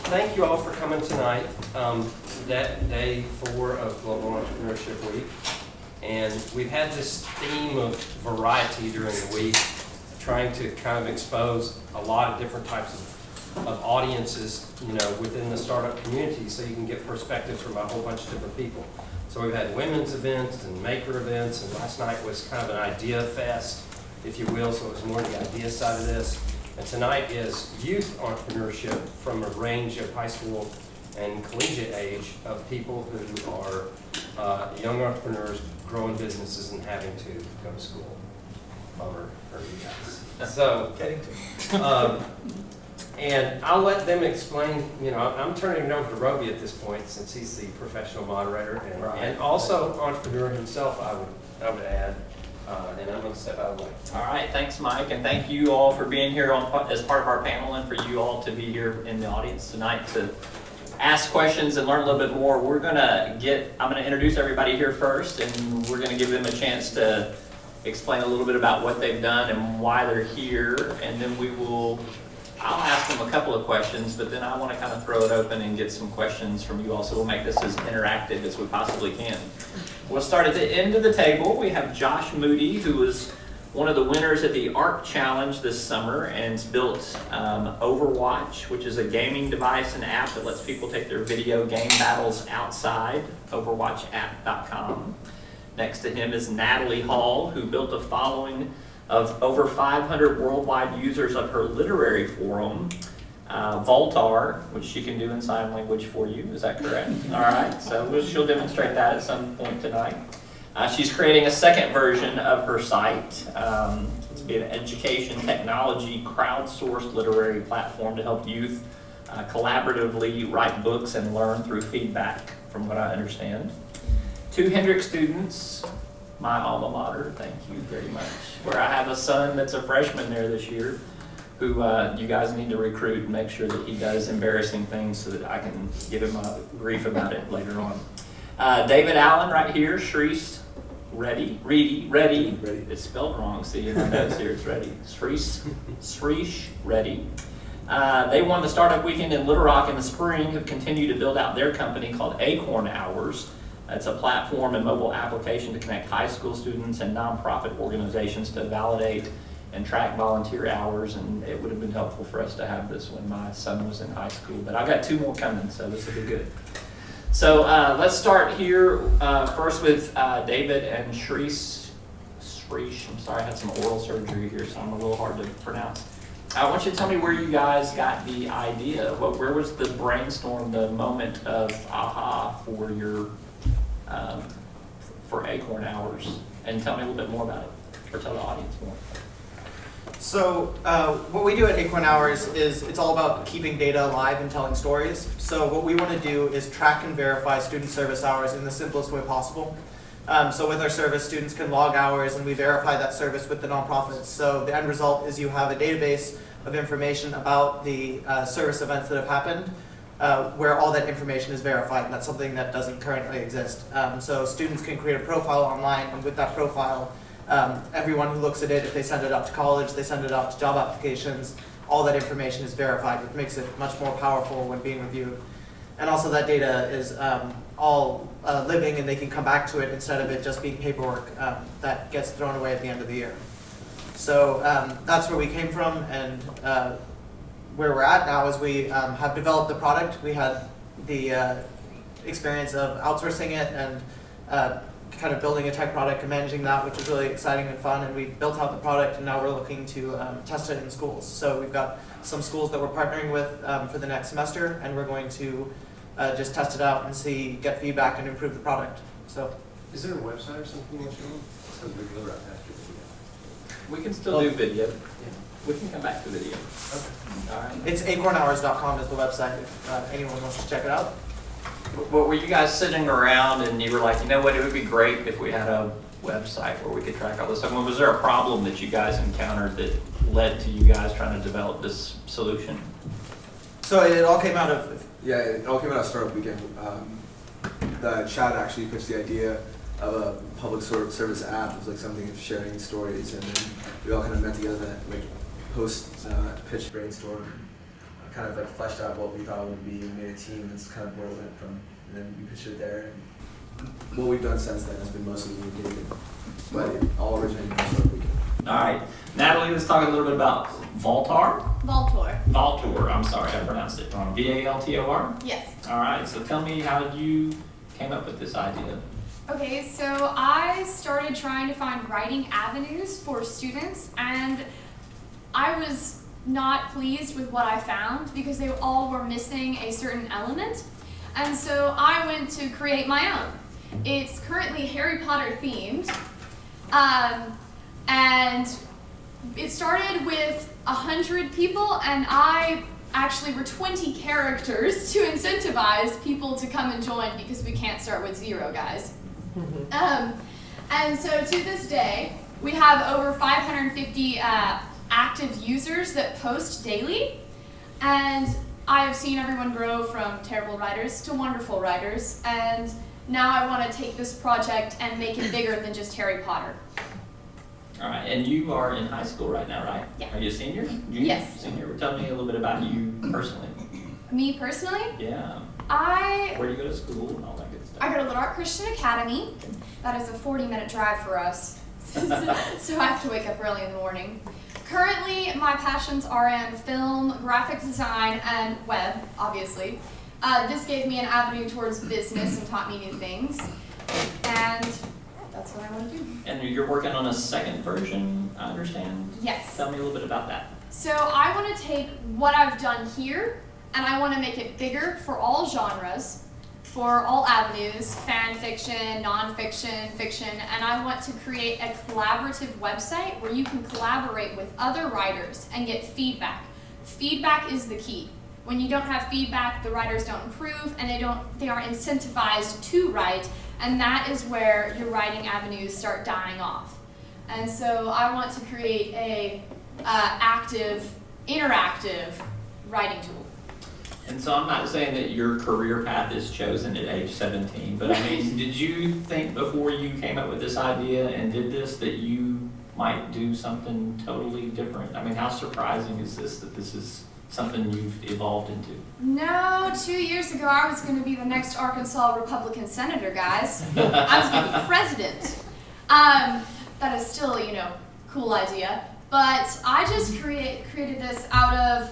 thank you all for coming tonight. Day 4 of Global Entrepreneurship Week. And we've had this theme of variety during the week, trying to kind of expose a lot of different types of audiences, within the startup community, so you can get perspective from a whole bunch of different people. So we've had women's events and maker events, and last night was kind of an idea fest, if you will, so it was more the idea side of this. And tonight is youth entrepreneurship from a range of high school and collegiate age of people who are young entrepreneurs growing businesses and having to go to school. Bummer for you guys. So, and I'll let them explain, I'm turning it over to Roby at this point since he's the professional moderator and also entrepreneur himself, I would add. And I'm going to step out of the way. All right, thanks, Mike, and thank you all for being here as part of our panel, and for you all to be here in the audience tonight to ask questions and learn a little bit more. I'm going to introduce everybody here first, and we're going to give them a chance to explain a little bit about what they've done and why they're here, and then I'll ask them a couple of questions, but then I want to kind of throw it open and get some questions from you all, so we'll make this as interactive as we possibly can. We'll start at the end of the table. We have Josh Moody, who was one of the winners at the ARC Challenge this summer and's built Overwatch, which is a gaming device and app that lets people take their video game battles outside, overwatchapp.com. Next to him is Natalie Hall, who built a following of over 500 worldwide users of her literary forum, Voltar, which she can do in sign language for you. Is that correct? All right, so she'll demonstrate that at some point tonight. She's creating a second version of her site. It's be an education technology crowdsourced literary platform to help youth collaboratively write books and learn through feedback, from what I understand. 2 Hendrick students, my alma mater, thank you very much, where I have a son that's a freshman there this year, who you guys need to recruit and make sure that he does embarrassing things so that I can give him a grief about it later on. David Allen right here, Shreese Reddy. It's spelled wrong, see in my notes here, it's Reddy. Shreese Reddy. They won the Startup Weekend in Little Rock in the spring, have continued to build out their company called Acorn Hours. It's a platform and mobile application to connect high school students and nonprofit organizations to validate and track volunteer hours, and it would have been helpful for us to have this when my son was in high school, but I've got 2 more coming, so this will be good. So let's start here first with David and Shreese. I'm sorry, I had some oral surgery here, so I'm a little hard to pronounce. I want you to tell me where you guys got the idea. Where was the brainstorm, the moment of aha for your for Acorn Hours? And tell me a little bit more about it, or tell the audience more. So what we do at Acorn Hours is it's all about keeping data alive and telling stories. So what we want to do is track and verify student service hours in the simplest way possible. So with our service, students can log hours and we verify that service with the nonprofits. So the end result is you have a database of information about the service events that have happened, where all that information is verified, and that's something that doesn't currently exist. So students can create a profile online, and with that profile, everyone who looks at it, if they send it up to college, they send it out to job applications, all that information is verified, which makes it much more powerful when being reviewed. And also that data is all living, and they can come back to it instead of it just being paperwork that gets thrown away at the end of the year. So that's where we came from, and where we're at now is we have developed the product. We had the experience of outsourcing it and kind of building a tech product and managing that, which is really exciting and fun, and we've built out the product, and now we're looking to test it in schools. So we've got some schools that we're partnering with for the next semester, and we're going to just test it out and get feedback and improve the product. So, is there a website or something you want to show them? We can still do video. We can come back to video. Okay. All right. It's acornhours.com is the website if anyone wants to check it out. What were you guys sitting around and you were like, you know what, it would be great if we had a website where we could track all this stuff? Was there a problem that you guys encountered that led to you guys trying to develop this solution? So it all came out of... Yeah, it all came out of Startup Weekend. The chat actually pitched the idea of a public service app. It was like something of sharing stories, and then we all kind of met together to like post pitch brainstorm kind of like fleshed out what we thought it would be and made a team. That's kind of where it went from. And then we pitched it there. And what we've done since then has been mostly weekend, but it all originated from Summer Weekend. All right, Natalie, let's talk a little bit about Valtor. Valtor. I'm sorry, I pronounced it wrong. Valtor? Yes. All right, so tell me how you came up with this idea. Okay, so I started trying to find writing avenues for students, and I was not pleased with what I found because they all were missing a certain element. And so I went to create my own. It's currently Harry Potter themed. And it started with 100 people, and I actually were 20 characters to incentivize people to come and join because we can't start with 0, guys. And so to this day, we have over 550 active users that post daily, and I have seen everyone grow from terrible writers to wonderful writers, and now I want to take this project and make it bigger than just Harry Potter. All right, and you are in high school right now, right? Yeah. Are you a senior? Junior? Yes. Senior. Tell me a little bit about you personally. Me personally, Yeah. I Where do you go to school and all that good stuff? go to Little Art Christian Academy. That is a 40-minute drive for us, so I have to wake up early in the morning. Currently, my passions are in film, graphic design, and web, obviously. This gave me an avenue towards business and taught me new things, and that's what I want to do. And you're working on a second version, I understand? Yes. Tell me a little bit about that. So I want to take what I've done here, and I want to make it bigger for all genres, for all avenues, fan fiction, nonfiction, fiction, and I want to create a collaborative website where you can collaborate with other writers and get feedback. Feedback is the key. When you don't have feedback, the writers don't improve, and they aren't incentivized to write, and that is where your writing avenues start dying off. And so I want to create a active, interactive writing tool. And so I'm not saying that your career path is chosen at age 17, but I mean, did you think before you came up with this idea and did this that you might do something totally different? I mean, how surprising is this that this is something you've evolved into? No, 2 years ago I was going to be the next Arkansas Republican senator, guys. I was going to be president. That is still, cool idea. But I just created this out of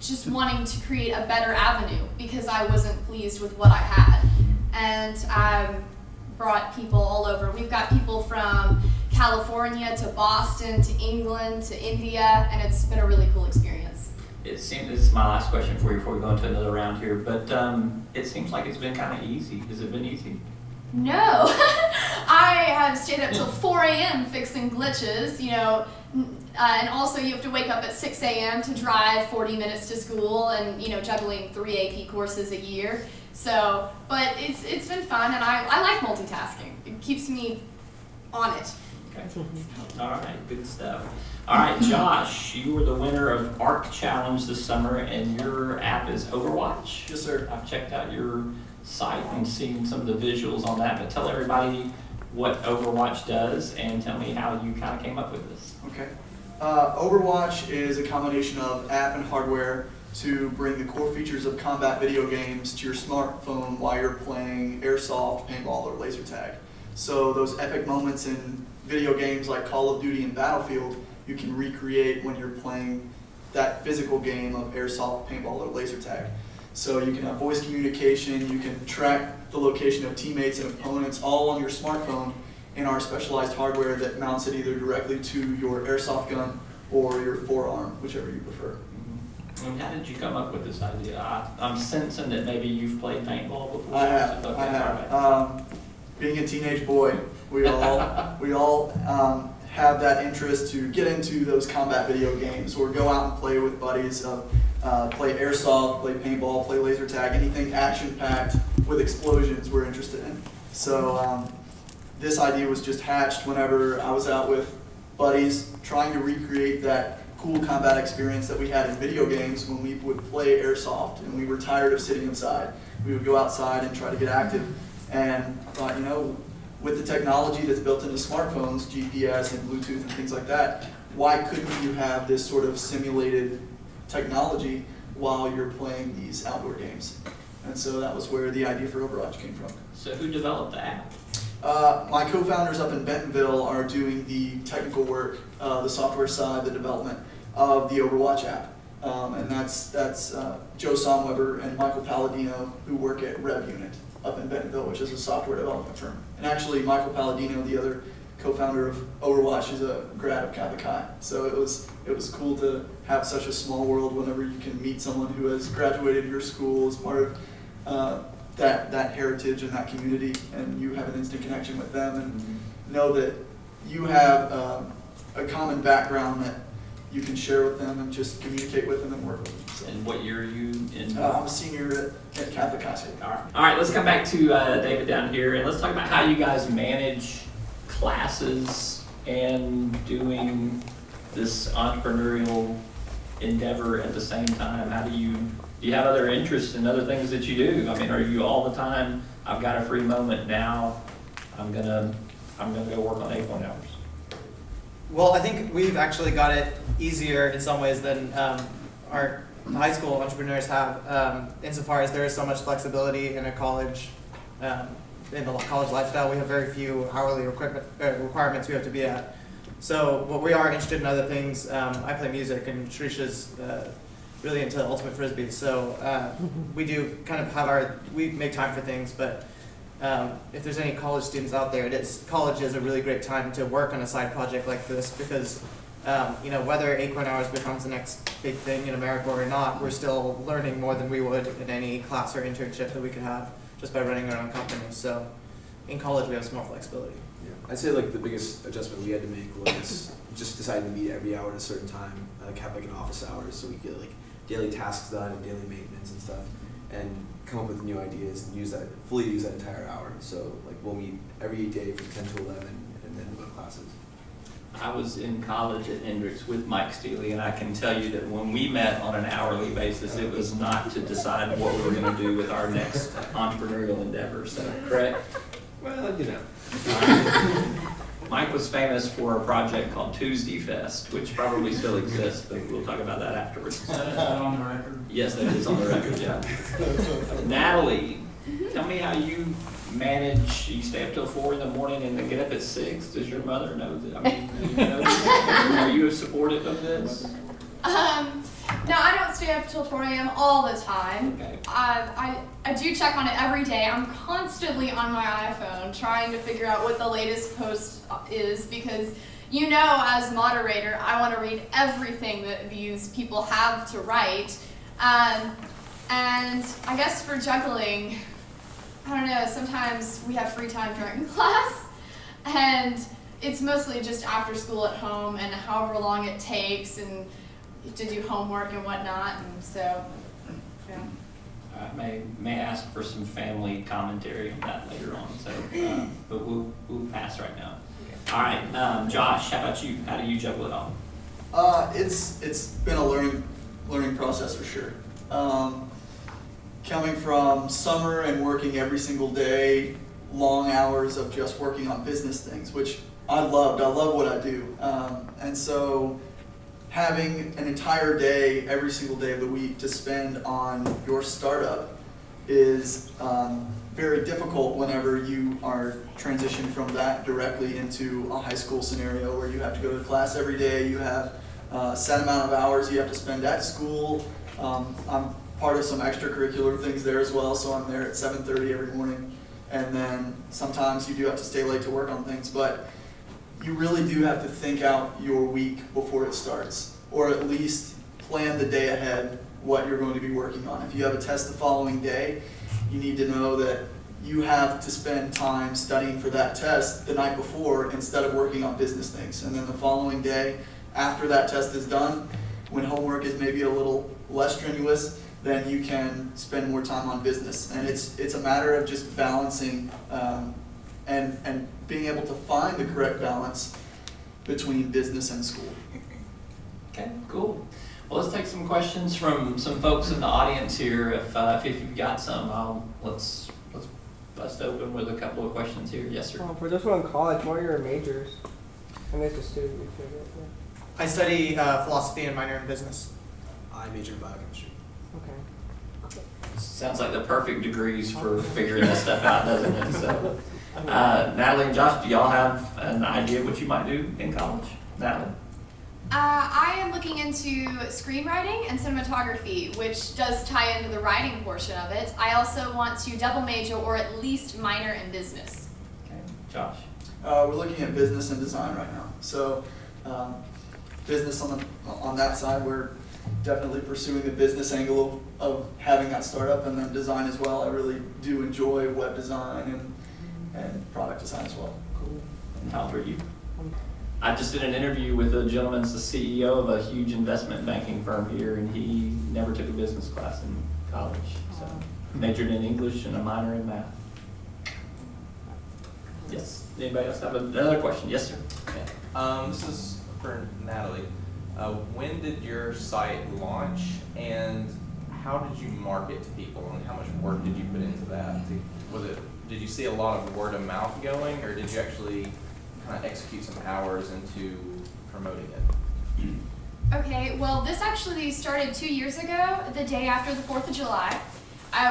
just wanting to create a better avenue because I wasn't pleased with what I had. And I brought people all over. We've got people from California to Boston to England to India, and it's been a really cool experience. It seems, this is my last question for you before we go into another round here, but it seems like it's been kind of easy. Has it been easy? No, I have stayed up till 4 a.m. fixing glitches, and also you have to wake up at 6 a.m. to drive 40 minutes to school and, juggling 3 AP courses a year. So, but it's been fun, and I like multitasking. It keeps me on it. Okay. All right, good stuff. All right, Josh, you were the winner of ARC Challenge this summer, and your app is Overwatch. Yes, sir. I've checked out your site and seen some of the visuals on that, but tell everybody what Overwatch does and tell me how you kind of came up with this. Okay. Overwatch is a combination of app and hardware to bring the core features of combat video games to your smartphone while you're playing airsoft, paintball, or laser tag. So those epic moments in video games like Call of Duty and Battlefield, you can recreate when you're playing that physical game of airsoft, paintball, or laser tag. So you can have voice communication, you can track the location of teammates and opponents all on your smartphone in our specialized hardware that mounts it either directly to your airsoft gun or your forearm, whichever you prefer. And how did you come up with this idea? I'm sensing that maybe you've played paintball before. I have. Being a teenage boy, we all have that interest to get into those combat video games or go out and play with buddies. Play airsoft, play paintball, play laser tag, anything action-packed with explosions we're interested in. So this idea was just hatched whenever I was out with buddies trying to recreate that cool combat experience that we had in video games when we would play airsoft and we were tired of sitting inside. We would go outside and try to get active. And I thought, with the technology that's built into smartphones, GPS and Bluetooth and things like that, why couldn't you have this sort of simulated technology while you're playing these outdoor games. And so that was where the idea for Overwatch came from. So who developed the app? My co-founders up in Bentonville are doing the technical work, the software side, the development of the Overwatch app. And that's Joe Somweber and Michael Palladino, who work at Rev Unit up in Bentonville, which is a software development firm. And actually, Michael Palladino, the other co-founder of Overwatch, is a grad of Catholic High. So it was cool to have such a small world whenever you can meet someone who has graduated your school as part of that heritage and that community, and you have an instant connection with them and know that you have a common background that you can share with them and just communicate with them and work with them. So, And what year are you in? I'm a senior at Catholic High School. All right, let's come back to David down here, and let's talk about how you guys manage classes and doing this entrepreneurial endeavor at the same time. How do you have other interests and other things that you do? I mean, are you all the time, I've got a free moment now, I'm gonna go work on 8 hours? Well, I think we've actually got it easier in some ways than our high school entrepreneurs have, insofar as there is so much flexibility in a college, in the college lifestyle. We have very few hourly requirements we have to be at. So, but we are interested in other things. I play music, and Shrisha's really into ultimate frisbee. So we do kind of we make time for things, but if there's any college students out there, college is a really great time to work on a side project like this, because whether Acorn Hours becomes the next big thing in America or not, we're still learning more than we would in any class or internship that we could have just by running our own company. So in college we have some more flexibility. Yeah, I'd say like the biggest adjustment we had to make was just deciding to meet every hour at a certain time, like have like an office hours, so we could get like daily tasks done and daily maintenance and stuff, and come up with new ideas and fully use that entire hour. So like we'll meet every day from 10 to 11 and then go to classes. I was in college at Hendrix with Mike Steele, and I can tell you that when we met on an hourly basis, it was not to decide what we were going to do with our next entrepreneurial endeavor. So, correct? Well, Mike was famous for a project called Tuesday Fest, which probably still exists, but we'll talk about that afterwards. Is that on the record? Yes, that is on the record, yeah. Natalie, tell me how you manage. You stay up till 4 in the morning and then get up at 6. Does your mother know that? I mean, do you know that? Are you supportive of this? No, I don't stay up till 4 a.m. all the time. Okay. I do check on it every day. I'm constantly on my iPhone trying to figure out what the latest post is, because as moderator, I want to read everything that these people have to write. And I guess for juggling, I don't know, sometimes we have free time during class, and it's mostly just after school at home and however long it takes, and to do homework and whatnot, and so, yeah. I may ask for some family commentary on that later on, so, but we'll pass right now. All right, Josh, how about you? How do you juggle it all? It's been a learning process for sure. Coming from summer and working every single day, long hours of just working on business things, which I loved. I love what I do, and so having an entire day, every single day of the week to spend on your startup is very difficult whenever you are transitioned from that directly into a high school scenario where you have to go to class every day, you have a set amount of hours you have to spend at school. I'm part of some extracurricular things there as well, so I'm there at 7:30 every morning, and then sometimes you do have to stay late to work on things, but you really do have to think out your week before it starts, or at least plan the day ahead what you're going to be working on. If you have a test the following day, you need to know that you have to spend time studying for that test the night before instead of working on business things. And then the following day, after that test is done, when homework is maybe a little less strenuous, then you can spend more time on business. And it's a matter of just balancing and being able to find the correct balance between business and school. Okay, cool. Well, let's take some questions from some folks in the audience here. If you've got some, let's bust open with a couple of questions here. Yes, sir. For those who are in college, what are your majors? I'm just a student. I study philosophy and minor in business. I major in biochemistry. Okay. Sounds like the perfect degrees for figuring this stuff out, doesn't it? So, Natalie and Josh, do y'all have an idea what you might do in college? Natalie? I am looking into screenwriting and cinematography, which does tie into the writing portion of it. I also want to double major or at least minor in business. Okay. Josh? We're looking at business and design right now. So, business on that side, we're definitely pursuing the business angle of having that startup, and then design as well. I really do enjoy web design and product design as well. Cool. And how old are you? I just did an interview with a gentleman, the CEO of a huge investment banking firm here, and he never took a business class in college. So, majored in English and a minor in math. Yes. Anybody else have another question? Yes, sir. This is for Natalie. When did your site launch, and how did you market to people, and how much work did you put into that? Did you see a lot of word of mouth going, or did you actually kind of execute some hours into promoting it? Okay, well, this actually started 2 years ago, the day after the 4th of July.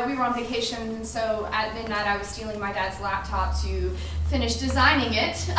We were on vacation, so at midnight I was stealing my dad's laptop to finish designing it.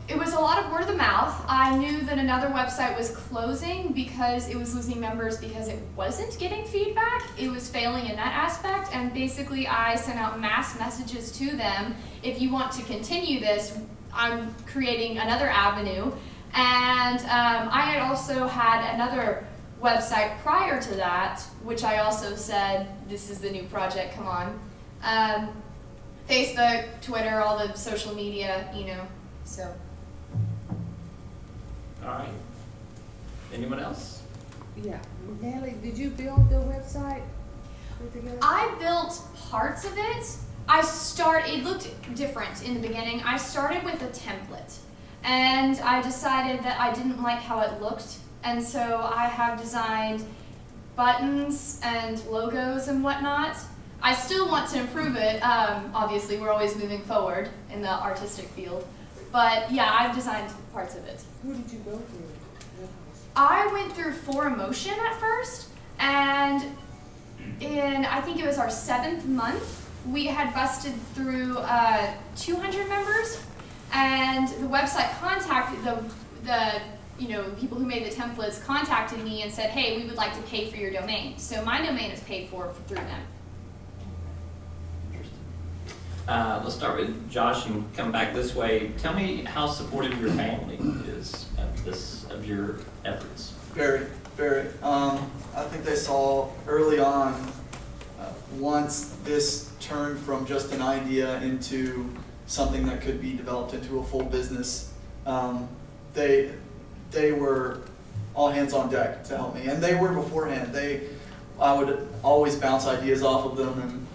It was a lot of word of mouth. I knew that another website was closing because it was losing members because it wasn't getting feedback. It was failing in that aspect, and basically I sent out mass messages to them. If you want to continue this, I'm creating another avenue. And I had also had another website prior to that, which I also said, this is the new project, come on. Facebook, Twitter, all the social media, so. All right. Anyone else? Yeah. Natalie, did you build the website together? I built parts of it. It looked different in the beginning. I started with a template, and I decided that I didn't like how it looked, and so I have designed buttons and logos and whatnot. I still want to improve it. Obviously, we're always moving forward in the artistic field, but yeah, I've designed parts of it. Who did you go through? I went through 4Emotion at first, and in, I think it was our 7th month, we had busted through 200 members, and the website contacted the people who made the templates contacted me and said, hey, we would like to pay for your domain. So my domain is paid for through them. Let's start with Josh and come back this way. Tell me how supportive your family is of your efforts. Very, very. I think they saw early on, once this turned from just an idea into something that could be developed into a full business, they were all hands on deck to help me, and they were beforehand. I would always bounce ideas off of them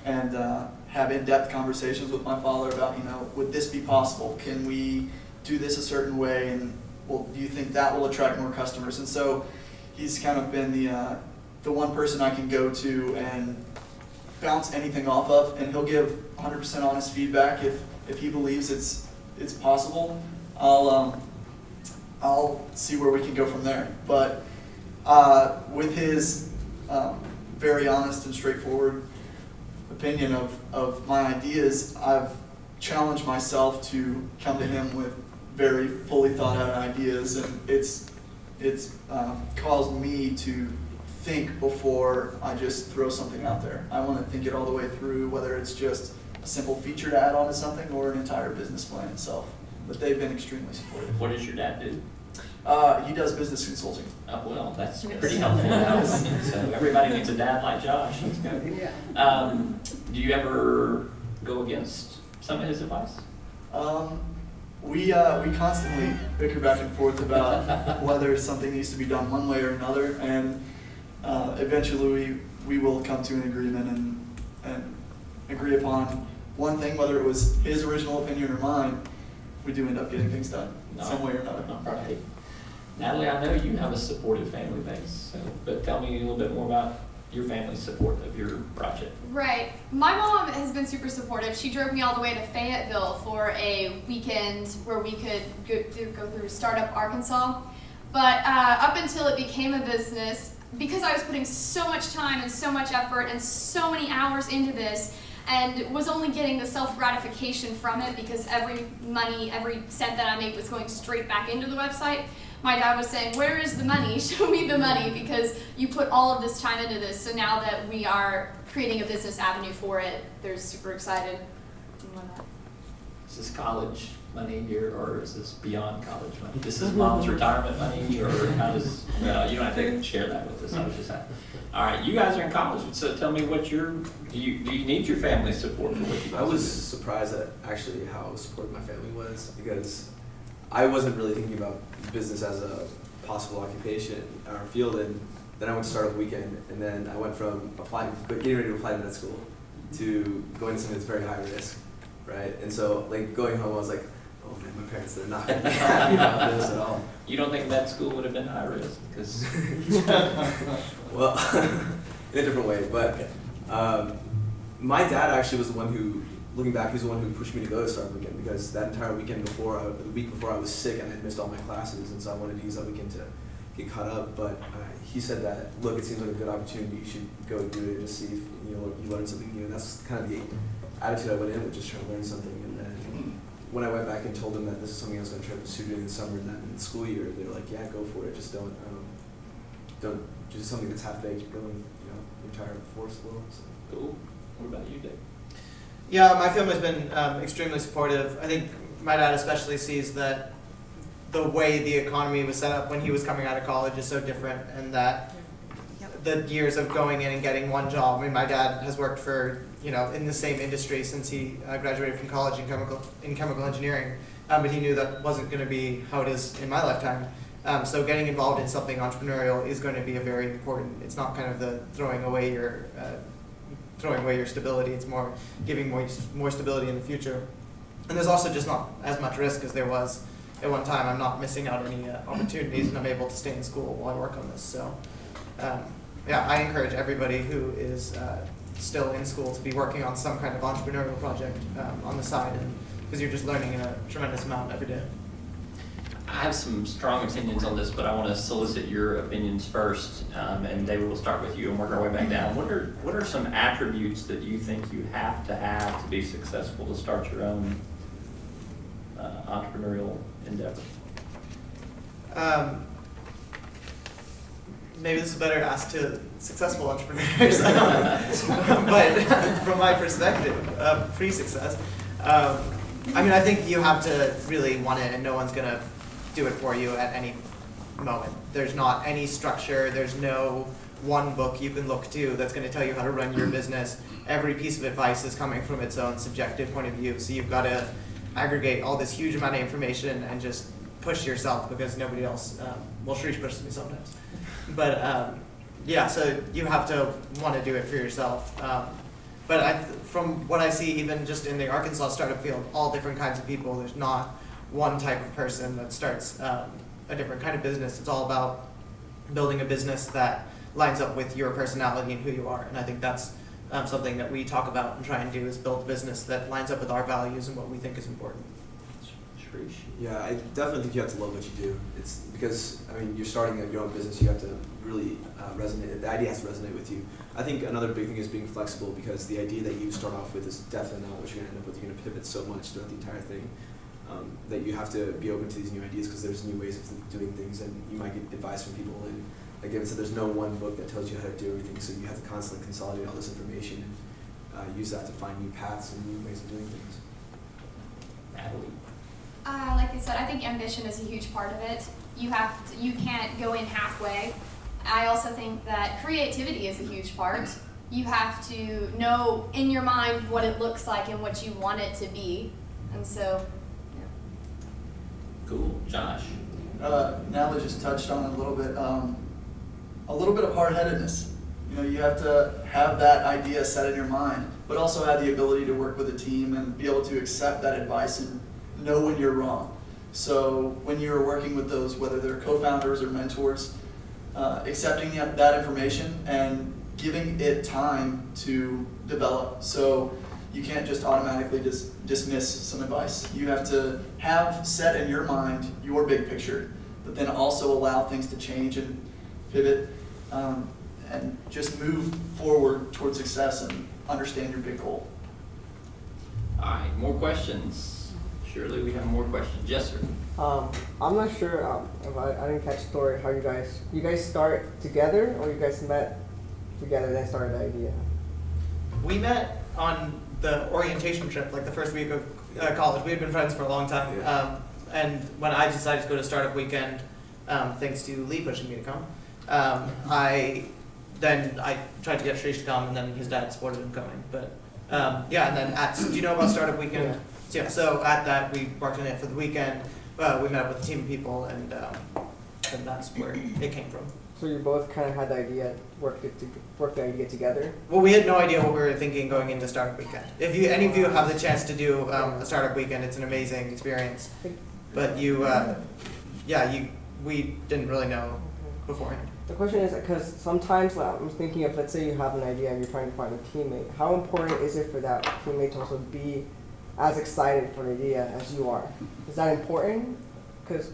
and have in-depth conversations with my father about, would this be possible? Can we do this a certain way? And well, do you think that will attract more customers? And so he's kind of been the one person I can go to and bounce anything off of, and he'll give 100% honest feedback if he believes it's possible. I'll see where we can go from there. But with his very honest and straightforward opinion of my ideas, I've challenged myself to come to him with very fully thought out ideas, and it's caused me to think before I just throw something out there. I want to think it all the way through, whether it's just a simple feature to add on to something or an entire business plan itself. But they've been extremely supportive. What does your dad do? He does business consulting. Oh, well, that's pretty helpful. So everybody needs a dad like Josh. Let's go. Yeah. Do you ever go against some of his advice? We constantly bicker back and forth about whether something needs to be done one way or another, and eventually we will come to an agreement and agree upon one thing, whether it was his original opinion or mine. We do end up getting things done some way or another. All right. Natalie, I know you have a supportive family base, but tell me a little bit more about your family's support of your project. Right. My mom has been super supportive. She drove me all the way to Fayetteville for a weekend where we could go through Startup Arkansas. But up until it became a business, because I was putting so much time and so much effort and so many hours into this, and was only getting the self-gratification from it because every cent that I made was going straight back into the website, my dad was saying, where is the money? Show me the money, because you put all of this time into this. So now that we are creating a business avenue for it, they're super excited and whatnot. Is this college money here, or is this beyond college money? This is mom's retirement money, or how does, no, you don't have to share that with us, I was just asking. All right, you guys are in college, so tell me what do you need your family's support for what you guys I was do? surprised at actually how supportive my family was, because I wasn't really thinking about business as a possible occupation or field, and then I went to Startup Weekend, and then I went from getting ready to apply to med school to going to something that's very high risk, right? And so like going home, I was like, oh man, my parents, they're not gonna be happy about this at all. You don't think med school would have been high risk? Because Well, in a different way, but my dad actually was the one who, looking back, he was the one who pushed me to go to Startup Weekend, because that entire weekend the week before I was sick and I had missed all my classes, and so I wanted to use that weekend to get caught up. But he said that, look, it seems like a good opportunity, you should go do it and just see if you learn something new. And that's kind of the attitude I went in with, just trying to learn something. And then when I went back and told them that this is something I was going to try to pursue during the summer and that in the school year, they were like, yeah, go for it, just don't just something that's half-baked, go and retire before school. So. cool. What about you, Dave? Yeah, my family's been extremely supportive. I think my dad especially sees that the way the economy was set up when he was coming out of college is so different, and that the years of going in and getting one job. I mean, my dad has worked for, in the same industry since he graduated from college in chemical engineering, but he knew that wasn't going to be how it is in my lifetime. So getting involved in something entrepreneurial is going to be a very important. It's not kind of the throwing away your stability. It's more giving more stability in the future. And there's also just not as much risk as there was at one time. I'm not missing out any opportunities, and I'm able to stay in school while I work on this. So, I encourage everybody who is still in school to be working on some kind of entrepreneurial project on the side, because you're just learning a tremendous amount every day. I have some strong opinions on this, but I want to solicit your opinions first. And David, we'll start with you and work our way back down. What are some attributes that you think you have to be successful to start your own entrepreneurial endeavor? Maybe this is better to ask to successful entrepreneurs, but from my perspective, pre-success, I think you have to really want it, and no one's going to do it for you at any moment. There's not any structure, there's no one book you can look to that's going to tell you how to run your business. Every piece of advice is coming from its own subjective point of view, so you've got to aggregate all this huge amount of information and just push yourself, because nobody else, Shrish pushes me sometimes. But so you have to want to do it for yourself. But from what I see, even just in the Arkansas startup field, all different kinds of people. There's not one type of person that starts a different kind of business. It's all about building a business that lines up with your personality and who you are. And I think that's something that we talk about and try and do, is build a business that lines up with our values and what we think is important. Yeah, I definitely think you have to love what you do. It's because, you're starting your own business, you have to really resonate. The idea has to resonate with you. I think another big thing is being flexible, because the idea that you start off with is definitely not what you're going to end up with. You're going to pivot so much throughout the entire thing that you have to be open to these new ideas, because there's new ways of doing things, and you might get advice from people. And like David said, there's no one book that tells you how to do everything, so you have to constantly consolidate all this information and use that to find new paths and new ways of doing things. Natalie? Like I said, I think ambition is a huge part of it. You can't go in halfway. I also think that creativity is a huge part. You have to know in your mind what it looks like and what you want it to be. And so, yeah. Cool. Josh? Natalie just touched on it a little bit of hard-headedness. You have to have that idea set in your mind, but also have the ability to work with a team and be able to accept that advice and know when you're wrong. So when you're working with those, whether they're co-founders or mentors, accepting that information and giving it time to develop. So you can't just automatically dismiss some advice. You have to have set in your mind your big picture, but then also allow things to change and pivot and just move forward towards success and understand your big goal. All right, more questions? Surely we have more questions. Yes, sir. I'm not sure if I didn't catch the story how you guys start together, or you guys met together then started the idea. We met on the orientation trip, like the first week of college. We had been friends for a long time. Yeah. And when I decided to go to Startup Weekend, thanks to Lee pushing me to come, I tried to get Shrish to come, and then his dad supported him coming. But yeah, and then do you know about Startup Weekend? Yeah. So at that, we worked on it for the weekend. We met up with a team of people, and that's where it came from. So you both kind of had the idea, worked the idea together. Well, we had no idea what we were thinking going into Startup Weekend. If any of you have the chance to do a Startup Weekend, it's an amazing experience. But we didn't really know beforehand. The question is, because sometimes I'm thinking of, let's say you have an idea and you're trying to find a teammate. How important is it for that teammate to also be as excited for the idea as you are? Is that important? Is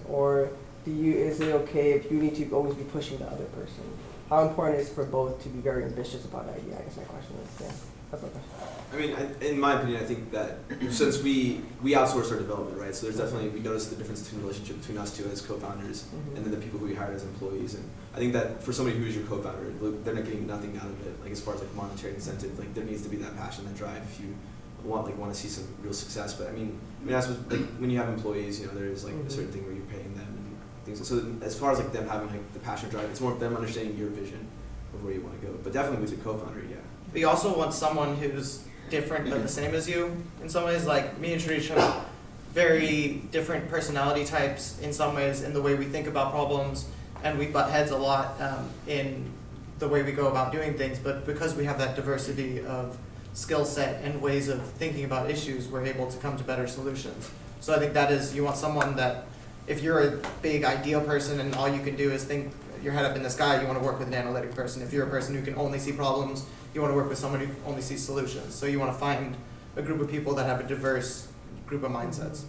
it okay if you need to always be pushing the other person? How important is it for both to be very ambitious about the idea? I guess my question is, yeah, that's my question. I mean, in my opinion, I think that since we outsource our development, right? So there's definitely, we noticed the difference between the relationship between us two as co-founders and then the people who we hired as employees. And I think that for somebody who is your co-founder, they're not getting nothing out of it, like as far as like monetary incentive. Like there needs to be that passion, that drive if you want to see some real success. But I mean that's what, like when you have employees, there's like a certain thing where you're paying them and things. So as far as like them having like the passion drive, it's more of them understanding your vision of where you want to go. But definitely with your co-founder, yeah. But you also want someone who's different but the same as you in some ways. Like me and Sharish have very different personality types in some ways in the way we think about problems, and we butt heads a lot in the way we go about doing things. But because we have that diversity of skill set and ways of thinking about issues, we're able to come to better solutions. So I think that is, you want someone that, if you're a big ideal person and all you can do is think your head up in the sky, you want to work with an analytic person. If you're a person who can only see problems, you want to work with someone who only sees solutions. So you want to find a group of people that have a diverse group of mindsets.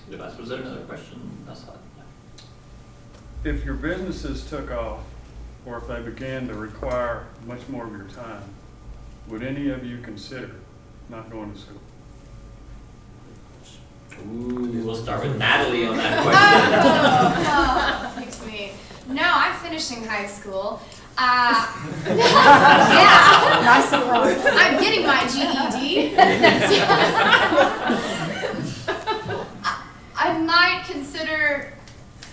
Was there another question? If your businesses took off, or if they began to require much more of your time, would any of you consider not going to school? Ooh, we'll start with Natalie on that question. Thanks me. No, I'm finishing high school. Yeah. Nice and wrong. I'm getting my GED. I might consider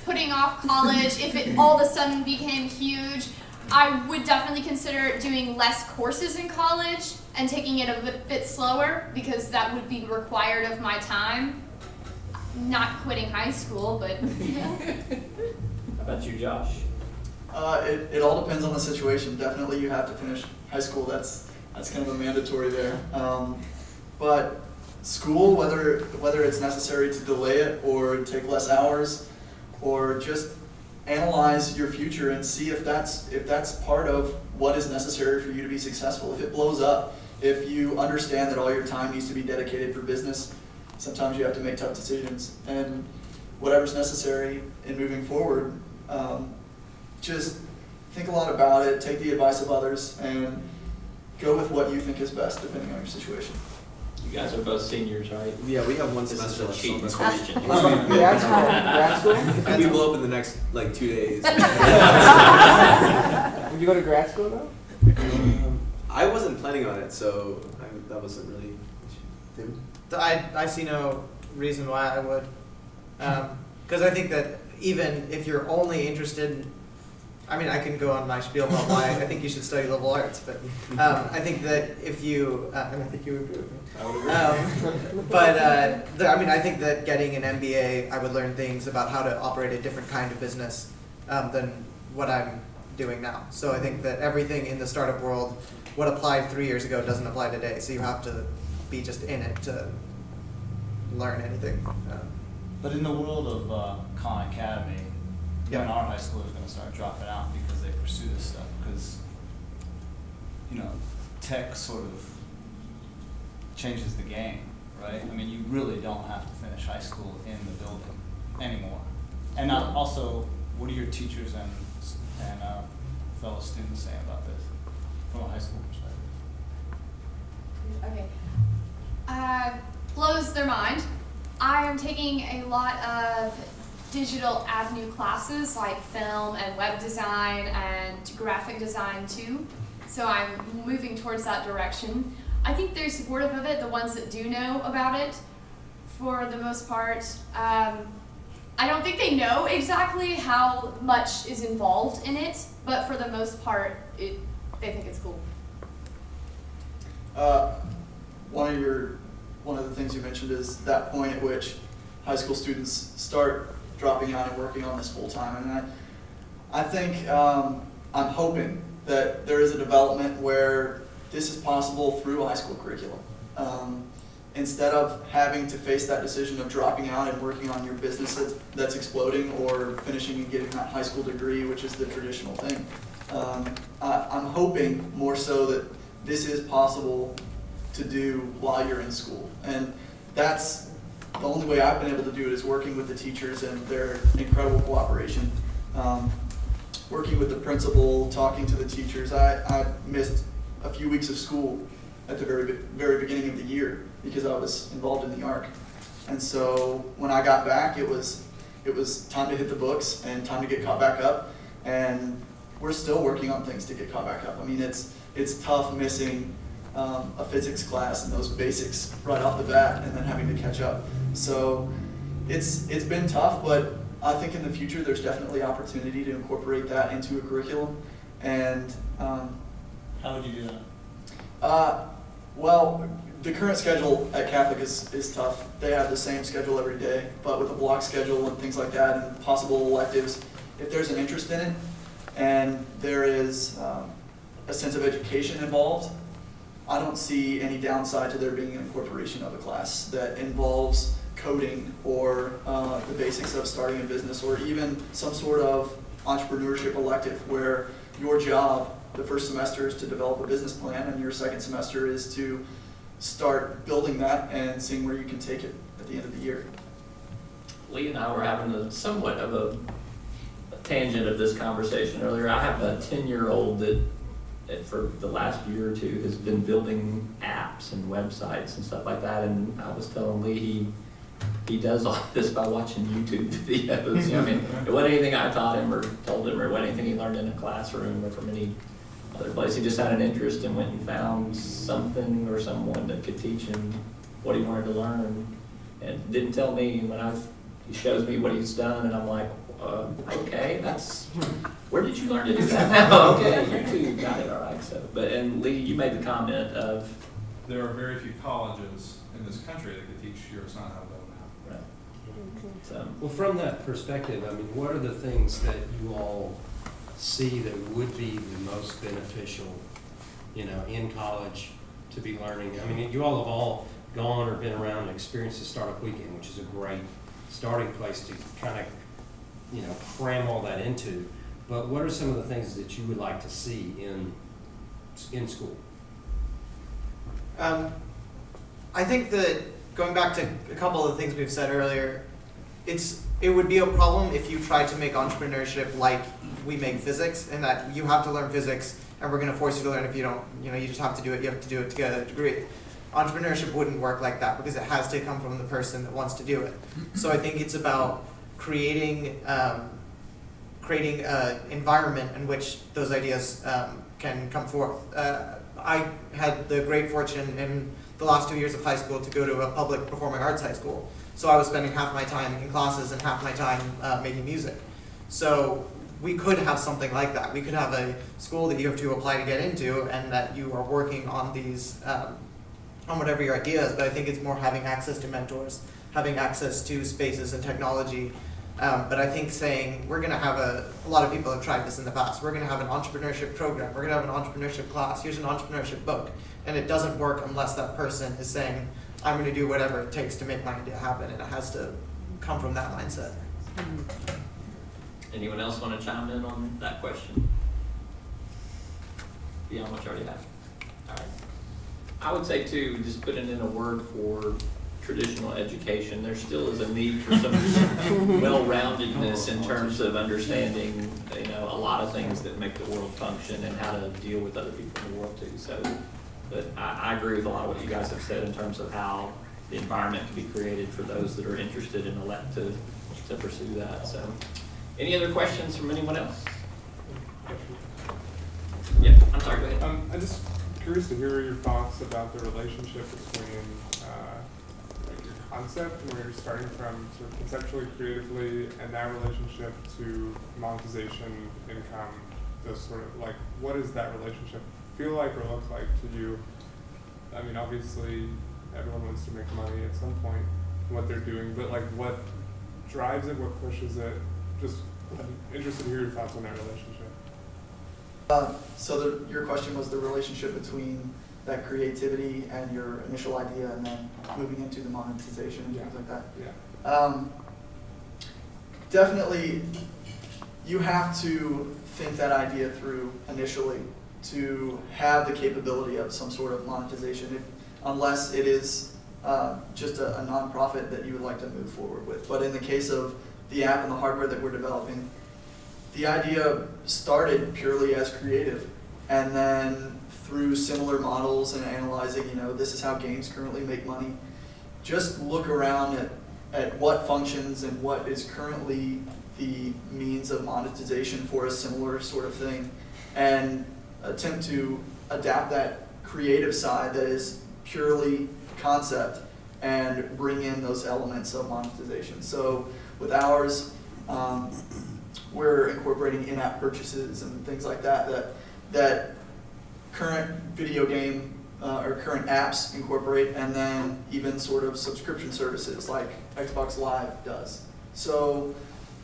putting off college if it all of a sudden became huge. I would definitely consider doing less courses in college and taking it a bit slower, because that would be required of my time. Not quitting high school, but How about you, Josh? It all depends on the situation. Definitely you have to finish high school. That's kind of a mandatory there. But school, whether it's necessary to delay it or take less hours, or just analyze your future and see if that's part of what is necessary for you to be successful. If it blows up, if you understand that all your time needs to be dedicated for business, sometimes you have to make tough decisions. And whatever's necessary in moving forward, just think a lot about it, take the advice of others, and go with what you think is best depending on your situation. You guys are both seniors, right? Yeah, we have one This is semester a left. cheating So question. Grad school? we blow up in the next like 2 days. Would you go to grad school though? I wasn't planning on it, so that wasn't really. Tim? I see no reason why I would. Because I think that even if you're only interested in, I can go on my spiel about why I think you should study liberal arts, but I think that if you, and I think you would agree with me. I would agree. I think that getting an MBA, I would learn things about how to operate a different kind of business than what I'm doing now. So I think that everything in the startup world, what applied 3 years ago doesn't apply today. So you have to be just in it to learn anything. But in the world of Khan Academy, Yeah. when our high schoolers are going to start dropping out because they pursue this stuff, because tech sort of changes the game, right? You really don't have to finish high school in the building anymore. And also, what do your teachers and and fellow students say about this from a high school perspective? Okay. Blows their mind. I am taking a lot of digital avenue classes like film and web design and graphic design too. So I'm moving towards that direction. I think they're supportive of it, the ones that do know about it, for the most part. I don't think they know exactly how much is involved in it, but for the most part, they think it's cool. One of the things you mentioned is that point at which high school students start dropping out and working on this full time. And I think I'm hoping that there is a development where this is possible through a high school curriculum. Instead of having to face that decision of dropping out and working on your business that's exploding, or finishing and getting that high school degree, which is the traditional thing. I'm hoping more so that this is possible to do while you're in school. And that's the only way I've been able to do it, is working with the teachers and their incredible cooperation. Working with the principal, talking to the teachers. I missed a few weeks of school at the very beginning of the year because I was involved in the ARC. And so when I got back, it was time to hit the books and time to get caught back up. And we're still working on things to get caught back up. I mean, it's tough missing a physics class and those basics right off the bat, and then having to catch up. So it's been tough, but I think in the future there's definitely opportunity to incorporate that into a curriculum. And How would you do that? Well, the current schedule at Catholic is tough. They have the same schedule every day, but with a block schedule and things like that, and possible electives, if there's an interest in it and there is a sense of education involved, I don't see any downside to there being an incorporation of a class that involves coding or the basics of starting a business, or even some sort of entrepreneurship elective where your job the first semester is to develop a business plan, and your second semester is to start building that and seeing where you can take it at the end of the year. Lee and I were having a somewhat of a tangent of this conversation earlier. I have a 10-year-old that for the last year or two has been building apps and websites and stuff like that, and I was telling Lee he does all this by watching YouTube videos. You know, I mean, it wasn't anything I taught him or told him, or it wasn't anything he learned in a classroom or from any other place. He just had an interest and went and found something or someone that could teach him what he wanted to learn, and didn't tell me. When he shows me what he's done, and I'm like, okay, where did you learn to do that? Okay, YouTube, got it, all right. So, and Lee, you made the comment of, there are very few colleges in this country that could teach your son how to build an app. right. So, Well, from that perspective, I mean, what are the things that you all see that would be the most beneficial, in college to be learning? I mean, you all have all gone or been around and experienced the Startup Weekend, which is a great starting place to kind of, cram all that into. But what are some of the things that you would like to see in school? I think that, going back to a couple of the things we've said earlier, it would be a problem if you tried to make entrepreneurship like we make physics, and that you have to learn physics and we're going to force you to learn. If you don't, you just have to do it. You have to do it to get a degree. Entrepreneurship wouldn't work like that, because it has to come from the person that wants to do it. So I think it's about creating an environment in which those ideas can come forth. I had the great fortune in the last 2 years of high school to go to a public performing arts high school. So I was spending half my time in classes and half my time making music. So we could have something like that. We could have a school that you have to apply to get into, and that you are working on these, on whatever your idea is. But I think it's more having access to mentors, having access to spaces and technology. But I think saying we're going to have a lot of people have tried this in the past. We're going to have an entrepreneurship program. We're going to have an entrepreneurship class. Here's an entrepreneurship book. And it doesn't work unless that person is saying, I'm going to do whatever it takes to make my idea happen. And it has to come from that mindset. anyone else want to chime in on that question? Beyond what you already have. All right. I would say too, just putting in a word for traditional education, there still is a need for some well-roundedness in terms of understanding, a lot of things that make the world function and how to deal with other people in the world too. So, but I agree with a lot of what you guys have said in terms of how the environment can be created for those that are interested and elect to pursue that. So, any other questions from anyone else? Yeah, I'm sorry, go ahead. I'm just curious to hear your thoughts about the relationship between like your concept, where you're starting from sort of conceptually, creatively, and that relationship to monetization, income, those sort of like, what does that relationship feel like or look like to you? I mean, obviously, everyone wants to make money at some point in what they're doing, but like, what drives it, what pushes it? Just I'm interested to hear your thoughts on that relationship. So your question was the relationship between that creativity and your initial idea and then moving into the monetization and things like that. Yeah. Definitely, you have to think that idea through initially to have the capability of some sort of monetization, unless it is just a nonprofit that you would like to move forward with. But in the case of the app and the hardware that we're developing, the idea started purely as creative, and then through similar models and analyzing, this is how games currently make money. Just look around at what functions and what is currently the means of monetization for a similar sort of thing, and attempt to adapt that creative side that is purely concept and bring in those elements of monetization. So with ours, we're incorporating in-app purchases and things like that current video game or current apps incorporate, and then even sort of subscription services like Xbox Live does. So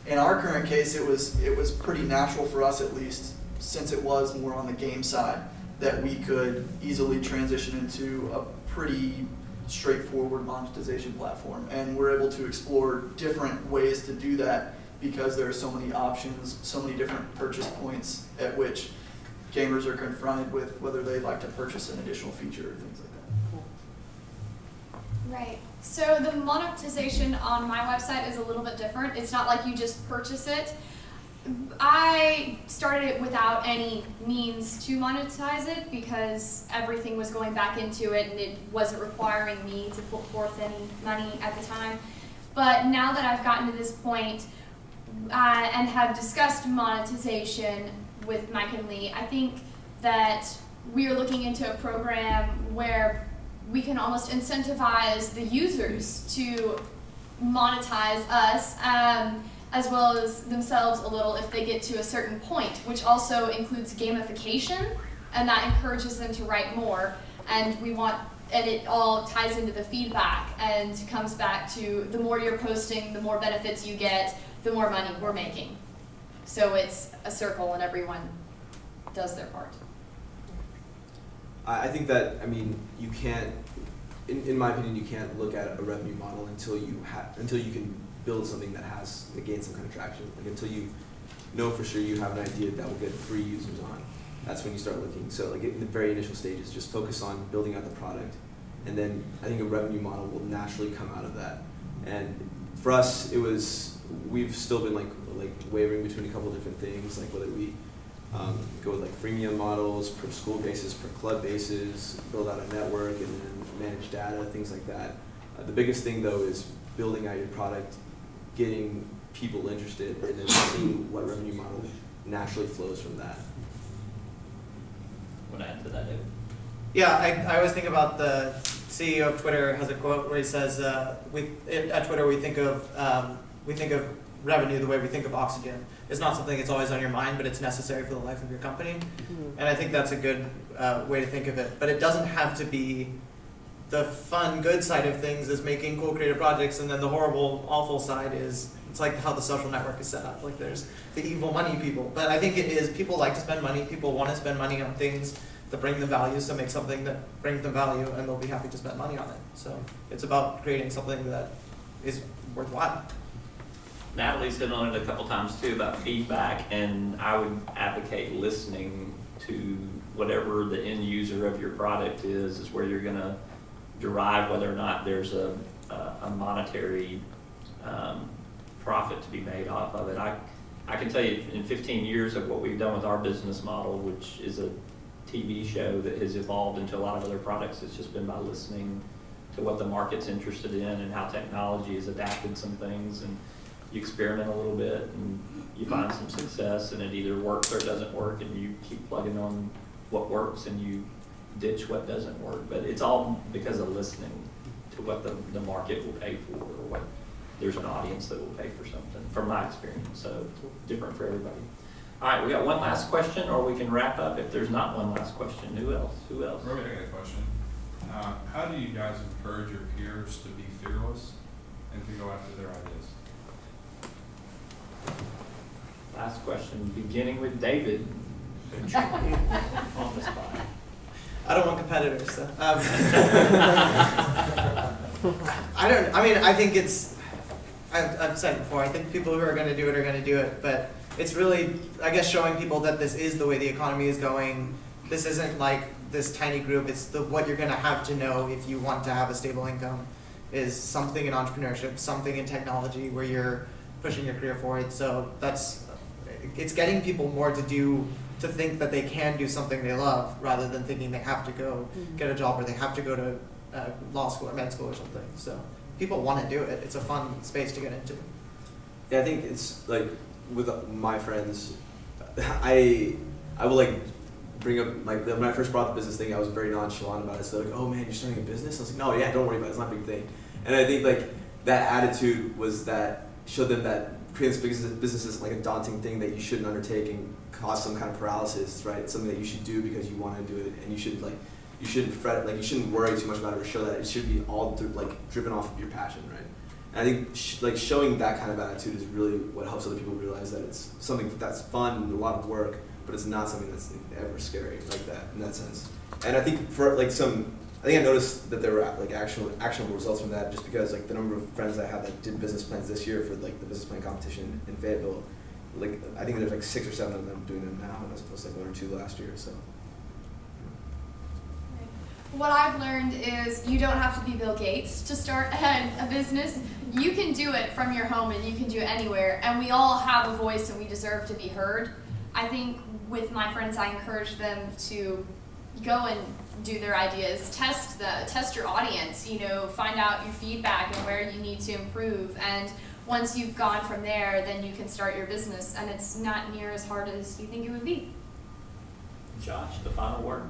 in our current case, it was pretty natural for us, at least, since it was more on the game side, that we could easily transition into a pretty straightforward monetization platform. And we're able to explore different ways to do that because there are so many options, so many different purchase points at which gamers are confronted with whether they'd like to purchase an additional feature or things like that. Right. So the monetization on my website is a little bit different. It's not like you just purchase it. I started it without any means to monetize it because everything was going back into it and it wasn't requiring me to put forth any money at the time. But now that I've gotten to this point and have discussed monetization with Mike and Lee, I think that we are looking into a program where we can almost incentivize the users to monetize us as well as themselves a little if they get to a certain point, which also includes gamification, and that encourages them to write more. And it all ties into the feedback and comes back to the more you're posting, the more benefits you get, the more money we're making. So it's a circle and everyone does their part. I think that, you can't, in my opinion, you can't look at a revenue model until you can build something that gains some kind of traction. Like until you know for sure you have an idea that will get 3 users on. That's when you start looking. So like in the very initial stages, just focus on building out the product. And then I think a revenue model will naturally come out of that. And for us, we've still been like wavering between a couple different things, like whether we go with like freemium models, per school basis, per club basis, build out a network, and then manage data, things like that. The biggest thing though is building out your product, getting people interested, and then seeing what revenue model naturally flows from that. Want to add to that, David? Yeah, I always think about the CEO of Twitter has a quote where he says, at Twitter we think of revenue the way we think of oxygen. It's not something that's always on your mind, but it's necessary for the life of your company. Mm-hmm. And I think that's a good way to think of it. But it doesn't have to be the fun, good side of things is making cool creative projects, and then the horrible, awful side is, it's like how the social network is set up. Like there's the evil money people. But I think it is, people like to spend money, people want to spend money on things that bring them value, so make something that brings them value, and they'll be happy to spend money on it. So it's about creating something that is worthwhile. Natalie's hit on it a couple times too about feedback, and I would advocate listening to whatever the end user of your product is where you're going to derive whether or not there's a a monetary profit to be made off of it. I can tell you in 15 years of what we've done with our business model, which is a TV show that has evolved into a lot of other products, it's just been by listening to what the market's interested in and how technology has adapted some things, and you experiment a little bit and you find some success, and it either works or it doesn't work, and you keep plugging on what works and you ditch what doesn't work. But it's all because of listening to what the market will pay for, or what there's an audience that will pay for something, from my experience. So it's different for everybody. All right, we got one last question, or we can wrap up if there's not one last question. Who else? Robbie, I got a question. How do you guys encourage your peers to be fearless and to go after their ideas? Last question, beginning with David. On the spot. I don't want competitors, so. I think it's, I've said it before, I think people who are going to do it are going to do it, but it's really, I guess, showing people that this is the way the economy is going. This isn't like this tiny group, it's what you're going to have to know if you want to have a stable income is something in entrepreneurship, something in technology where you're pushing your career forward. So it's getting people more to think that they can do something they love rather than thinking they have to go get a job or they have to go to law school or med school or something. So people want to do it. It's a fun space to get into. Yeah, I think it's like with my friends, I will like bring up, like when I first brought the business thing, I was very nonchalant about it. So like, oh man, you're starting a business? I was like, no, yeah, don't worry about it. It's not a big thing. And I think like that attitude was that showed them that creating this business is like a daunting thing that you shouldn't undertake and cause some kind of paralysis, right? It's something that you should do because you want to do it, and you shouldn't fret, like you shouldn't worry too much about it or show that. It should be all driven off of your passion, right? And I think showing that kind of attitude is really what helps other people realize that it's something that's fun and a lot of work, but it's not something that's ever scary like that in that sense. And I think for like I think I noticed that there were like actionable results from that, just because like the number of friends I had that did business plans this year for like the business plan competition in Fayetteville, like I think there's like 6 or 7 of them doing them now, as opposed to like 1 or 2 last year. So. What I've learned is you don't have to be Bill Gates to start a business. You can do it from your home and you can do it anywhere. And we all have a voice and we deserve to be heard. I think with my friends, I encourage them to go and do their ideas, test your audience, find out your feedback and where you need to improve. And once you've gone from there, then you can start your business, and it's not near as hard as you think it would be. Josh, the final word.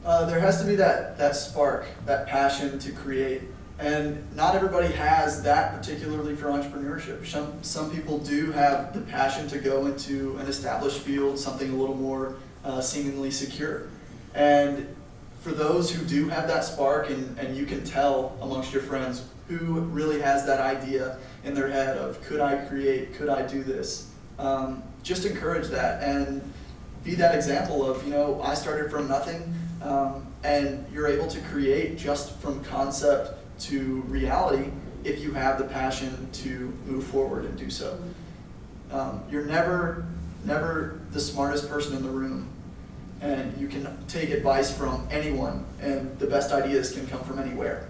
There has to be that spark, that passion to create. And not everybody has that, particularly for entrepreneurship. Some people do have the passion to go into an established field, something a little more seemingly secure. And for those who do have that spark, and you can tell amongst your friends who really has that idea in their head of, could I create, could I do this? Just encourage that and be that example of, I started from nothing, and you're able to create just from concept to reality if you have the passion to move forward and do so. You're never the smartest person in the room, and you can take advice from anyone, and the best ideas can come from anywhere.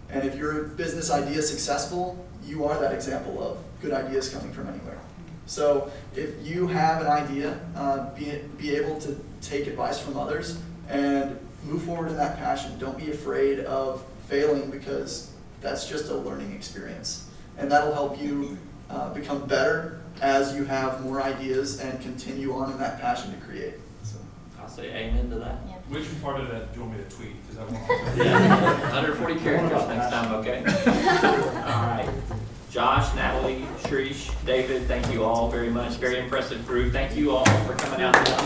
And if your business idea is successful, you are that example of good ideas coming from anywhere. So if you have an idea, be able to take advice from others and move forward in that passion. Don't be afraid of failing, because that's just a learning experience. And that'll help you become better as you have more ideas and continue on in that passion to create. So I'll say amen to that. Yeah. Which part of that do you want me to tweet? Because I want to. Yeah, under 40 characters next time, okay? All right. Josh, Natalie, Shrish, David, thank you all very much. Very impressive group. Thank you all for coming out tonight.